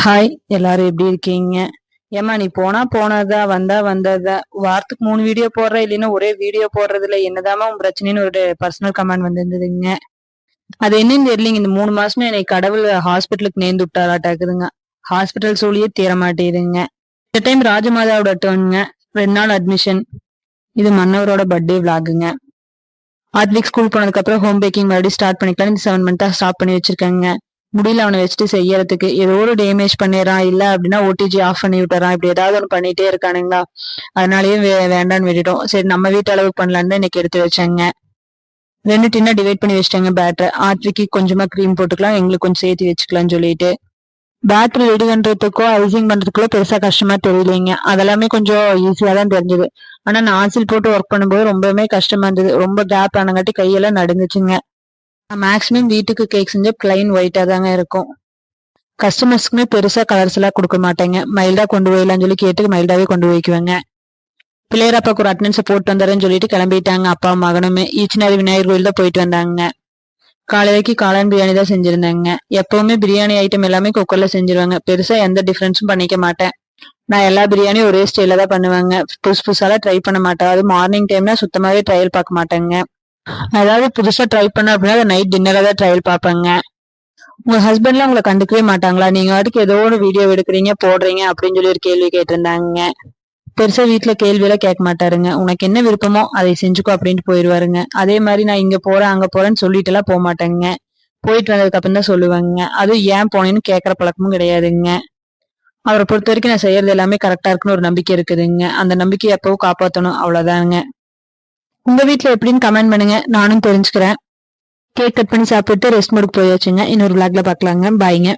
Hi, எல்லாரும் எப்படி இருக்கீங்க? ஏம்மா நீ போனா போனதா, வந்தா வந்ததா, வாரத்துக்கு 3 வீடியோ போடுற, இல்லைன்னா ஒரே வீடியோ போடுறதுல என்னதாம்மா உன் பிரச்சனைன்னு ஒரு பர்சனல் கமெண்ட் வந்திருந்ததுங்க. அது என்னன்னு தெரியலங்க. இந்த 3 மாசமா என்னை கடவுள் ஹாஸ்பிட்டலுக்கு நேர்ந்து விட்டாராட்டாக்குதுங்க. ஹாஸ்பிட்டல் சூழியே தீர மாட்டேதுங்க. இந்த டைம் ராஜமாதாவோட டர்னுங்க. 2 நாள் அட்மிஷன். இது மன்னவரோட பர்த்டே விளாகுங்க. ஆத்விக் ஸ்கூல் போனதுக்கு அப்புறம் ஹோம் பேக்கிங் மறுபடியும் ஸ்டார்ட் பண்ணிக்கலாம். இந்த 7 மந்த்தா ஸ்டாப் பண்ணி வச்சிருக்கேங்க. முடியல அவனை வச்சுட்டு செய்யறதுக்கு. ஏதோ ஒரு டேமேஜ் பண்ணிடுறான், இல்ல அப்படின்னா ஓடிஜி ஆஃப் பண்ணி விட்டுறான். இப்படி ஏதாவது ஒன்று பண்ணிட்டே இருக்கானுங்களா, அதனாலயே வேண்டான்னு விட்டுட்டோம். சரி நம்ம வீட்டு அளவுக்கு பண்ணலான்னு தான் இன்னைக்கு எடுத்து வச்சேங்க. 2 டின்னா டிவைட் பண்ணி வச்சிட்டேங்க பேட்டரை. ஆத்விக்கு கொஞ்சமா க்ரீம் போட்டுக்கலாம், எங்களுக்கு கொஞ்சம் சேர்த்து வச்சுக்கலாம்னு சொல்லிட்டு. பேட்டரி ரெடி பண்றதுக்கோ ஐசிங் பண்றதுக்குள்ள பெருசா கஷ்டமா தெரியலைங்க. அதெல்லாமே கொஞ்சம் ஈஸியா தான் தெரிஞ்சது. ஆனா நான் ஆசில் போட்டு ஒர்க் பண்ணும்போது ரொம்பவுமே கஷ்டமா இருந்தது. ரொம்ப கேப் ஆனங்காட்டி கையெல்லாம் நடுங்குச்சுங்க. மேக்ஸிமம் வீட்டுக்கு கேக் செஞ்சா பிளைன் ஒயிட்டா தாங்க இருக்கும். கஸ்டமர்ஸ்க்குமே பெருசா கலர்ஸ் எல்லாம் கொடுக்க மாட்டேங்க. மைல்டா கொண்டு போயிடலாம்னு சொல்லி கேட்டு மைல்டாவே கொண்டு போய்க்குவேங்க. பிள்ளையர் அப்பாவுக்கு ஒரு அட்டண்டன்ஸை போட்டு வந்துடுறேன்னு சொல்லிட்டு கிளம்பிட்டாங்க. அப்பா மகனுமே ஈச்சனாரி விநாயகர் கோயில் தான் போயிட்டு வந்தாங்க. காலைக்கு காளான் பிரியாணி தான் செஞ்சிருந்தாங்க. எப்பவுமே பிரியாணி ஐட்டம் எல்லாமே குக்கர்ல செஞ்சிருவாங்க. பெருசா எந்த டிஃபரன்ஸும் பண்ணிக்க மாட்டேன். நான் எல்லா பிரியாணியும் ஒரே ஸ்டைல தான் பண்ணுவாங்க. புதுசு புதுசாலாம் ட்ரை பண்ண மாட்டேன். அது மார்னிங் டைம்னா சுத்தமாவே ட்ரையல் பார்க்க மாட்டேங்க. அதாவது புதுசா ட்ரை பண்ண அப்படின்னா நைட் டின்னரா தான் ட்ரையல் பார்ப்பேங்க. உங்க ஹஸ்பண்ட்லாம் உங்களை கண்டுக்கவே மாட்டாங்களா? நீங்க வாட்டுக்கு ஏதோ ஒரு வீடியோ எடுக்கிறீங்க போடுறீங்க அப்படின்னு சொல்லி ஒரு கேள்வி கேட்டிருந்தாங்க. பெருசா வீட்டுல கேள்வி எல்லாம் கேட்க மாட்டாருங்க. உனக்கு என்ன விருப்பமோ அதை செஞ்சுக்கோ அப்படின்ட்டு போயிருவாருங்க. அதே மாதிரி நான் இங்க போறேன் அங்க போறேன்னு சொல்லிட்டு எல்லாம் போக மாட்டேங்க. போயிட்டு வந்ததுக்கு அப்புறம் தான் சொல்லுவாங்க. அதுவும் ஏன் போனேன்னு கேட்கற பழக்கமும் கிடையாதுங்க. அவரை பொறுத்த வரைக்கும் நான் செய்யறது எல்லாமே கரெக்டா இருக்குன்னு ஒரு நம்பிக்கை இருக்குதுங்க. அந்த நம்பிக்கையை எப்பவும் காப்பாற்றணும், அவ்வளவுதாங்க. உங்க வீட்டுல எப்படின்னு கமெண்ட் பண்ணுங்க, நானும் தெரிஞ்சுக்கிறேன். கேக் கட் பண்ணி சாப்பிட்டு ரெஸ்ட் மோடுக்கு போயாச்சுங்க. இன்னொரு விளாக்ல பாக்கலாங்க. பாய்ங்க.